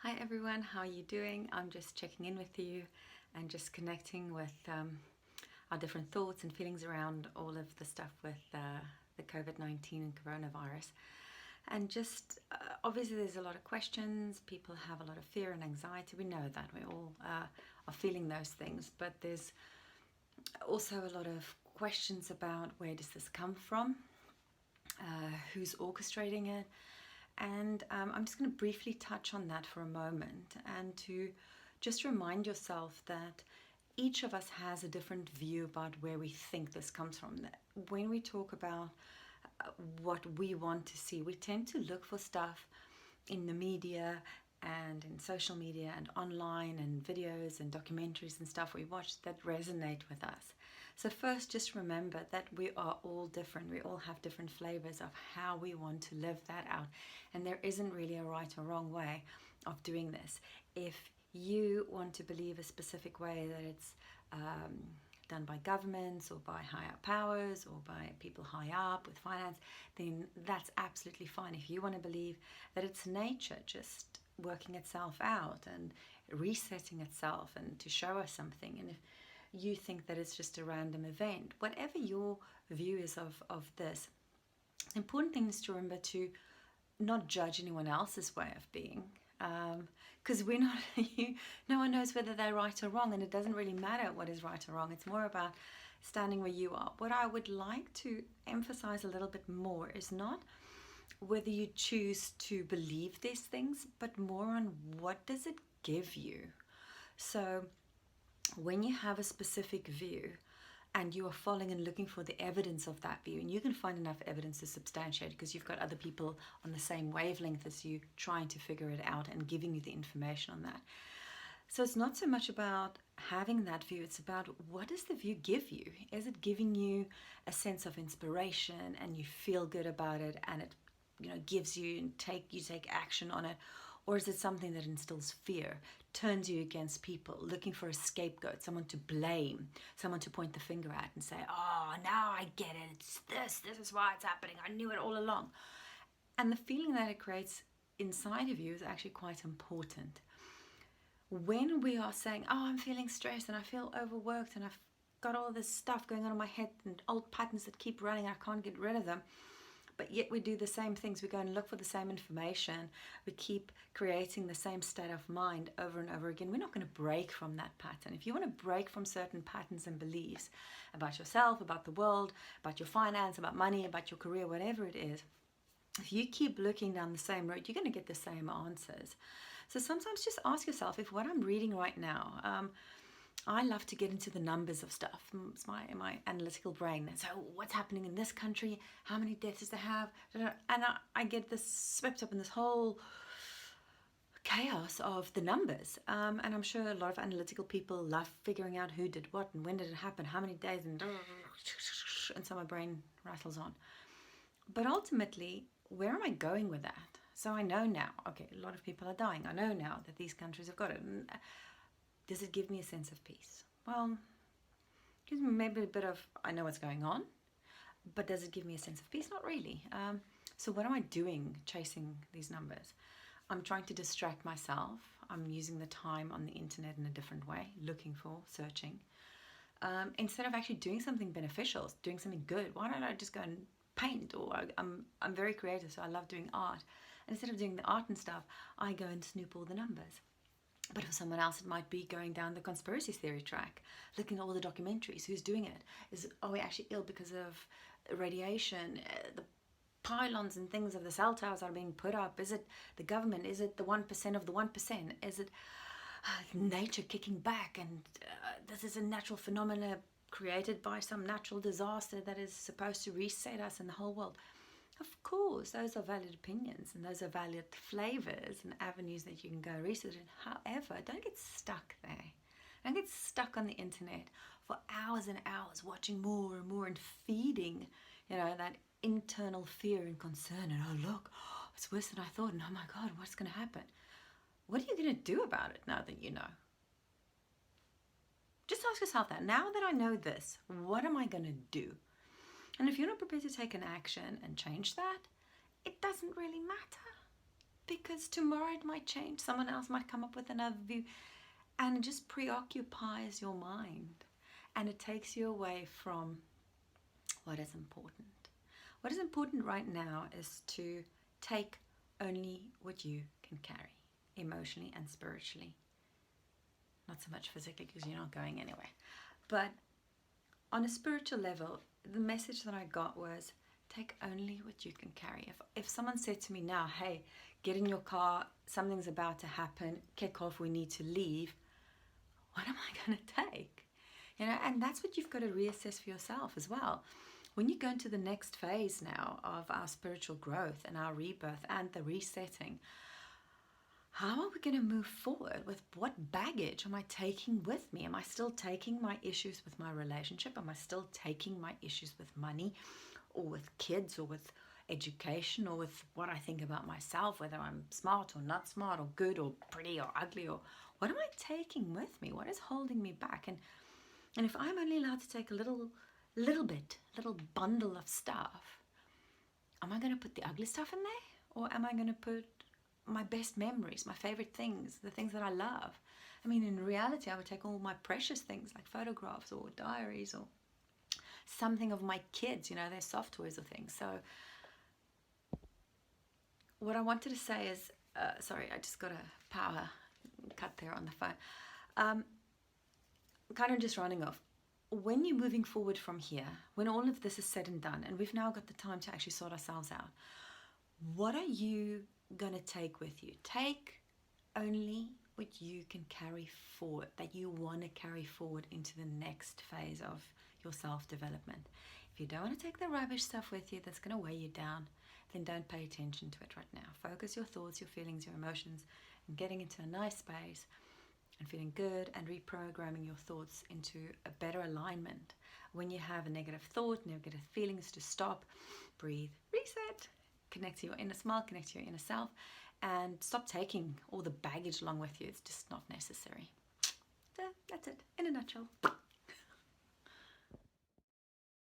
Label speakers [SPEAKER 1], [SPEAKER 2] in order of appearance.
[SPEAKER 1] Hi everyone, how are you doing? I'm just checking in with you and just connecting with our different thoughts and feelings around all of the stuff with the COVID-19 and coronavirus. And just obviously there's a lot of questions, people have a lot of fear and anxiety. We know that, we all are feeling those things, but there's also a lot of questions about where does this come from, who's orchestrating it. And I'm just going to briefly touch on that for a moment and to just remind yourself that each of us has a different view about where we think this comes from. When we talk about what we want to see, we tend to look for stuff in the media and in social media and online and videos and documentaries and stuff we watch that resonate with us. So first, just remember that we are all different. We all have different flavors of how we want to live that out. And there isn't really a right or wrong way of doing this. If you want to believe a specific way that it's done by governments or by higher powers or by people high up with finance, then that's absolutely fine. If you want to believe that it's nature just working itself out and resetting itself and to show us something, and if you think that it's just a random event, whatever your view is of this, the important thing is to remember to not judge anyone else's way of being, because we're not no one knows whether they're right or wrong, and it doesn't really matter what is right or wrong. It's more about standing where you are. What I would like to emphasize a little bit more is not whether you choose to believe these things, but more on what does it give you. So when you have a specific view and you are following and looking for the evidence of that view, and you can find enough evidence to substantiate because you've got other people on the same wavelength as you trying to figure it out and giving you the information on that. So it's not so much about having that view, it's about what does the view give you? Is it giving you a sense of inspiration and you feel good about it and it gives you and you take action on it? Or is it something that instills fear, turns you against people, looking for a scapegoat, someone to blame, someone to point the finger at and say, oh, now I get it, it's this is why it's happening, I knew it all along. And the feeling that it creates inside of you is actually quite important. When we are saying, oh, I'm feeling stressed and I feel overworked and I've got all this stuff going on in my head and old patterns that keep running, I can't get rid of them, but yet we do the same things. We go and look for the same information. We keep creating the same state of mind over and over again. We're not going to break from that pattern. If you want to break from certain patterns and beliefs about yourself, about the world, about your finance, about money, about your career, whatever it is, if you keep looking down the same road, you're going to get the same answers. So sometimes just ask yourself, if what I'm reading right now, I love to get into the numbers of stuff. It's my analytical brain. So what's happening in this country? How many deaths does they have? And I get this swept up in this whole chaos of the numbers. And I'm sure a lot of analytical people love figuring out who did what and when did it happen, how many days, and so my brain rattles on. But ultimately, where am I going with that? So I know now, okay, a lot of people are dying. I know now that these countries have got it. And does it give me a sense of peace? Well, it gives me maybe a bit of, I know what's going on, but does it give me a sense of peace? Not really. So what am I doing chasing these numbers? I'm trying to distract myself. I'm using the time on the internet in a different way, looking for, searching. Instead of actually doing something beneficial, doing something good, why don't I just go and paint? Or I'm very creative, so I love doing art. And instead of doing the art and stuff, I go and snoop all the numbers. But for someone else, it might be going down the conspiracy theory track, looking at all the documentaries. Who's doing it? Are we actually ill because of radiation? The pylons and things of the cell towers are being put up. Is it the government? Is it the 1% of the 1%? Is it nature kicking back? And this is a natural phenomena created by some natural disaster that is supposed to reset us and the whole world. Of course, those are valid opinions and those are valid flavors and avenues that you can go research in. However, don't get stuck there. Don't get stuck on the internet for hours and hours watching more and more and feeding, that internal fear and concern. And oh, look, it's worse than I thought. And oh my God, what's going to happen? What are you going to do about it now that you know? Just ask yourself that. Now that I know this, what am I going to do? And if you're not prepared to take an action and change that, it doesn't really matter. because tomorrow it might change. Someone else might come up with another view, and it just preoccupies your mind, and it takes you away from what is important. What is important right now is to take only what you can carry, emotionally and spiritually. Not so much physically, because you're not going anywhere. But on a spiritual level, the message that I got was, take only what you can carry. If someone said to me now, hey, get in your car, something's about to happen, kick off, we need to leave, what am I going to take? You know, and that's what you've got to reassess for yourself as well. When you go into the next phase now of our spiritual growth and our rebirth and the resetting, how are we going to move forward? With what baggage am I taking with me? Am I still taking my issues with my relationship? Am I still taking my issues with money or with kids or with education or with what I think about myself, whether I'm smart or not smart or good or pretty or ugly, or what am I taking with me? What is holding me back? And if I'm only allowed to take a little bundle of stuff, am I going to put the ugly stuff in there? Or am I going to put my best memories, my favorite things, the things that I love? I mean, in reality, I would take all my precious things like photographs or diaries or something of my kids, you know, their soft toys or things. So what I wanted to say is, sorry, I just got a power cut there on the phone. Kind of just running off. When you're moving forward from here, when all of this is said and done, and we've now got the time to actually sort ourselves out, what are you going to take with you? Take only what you can carry forward, that you want to carry forward into the next phase of your self-development. If you don't want to take the rubbish stuff with you that's going to weigh you down, then don't pay attention to it right now. Focus your thoughts, your feelings, your emotions, and getting into a nice space and feeling good and reprogramming your thoughts into a better alignment. When you have a negative thought, negative feelings, to stop, breathe, reset, connect to your inner smile, connect to your inner self, and stop taking all the baggage along with you. It's just not necessary. So that's it in a nutshell.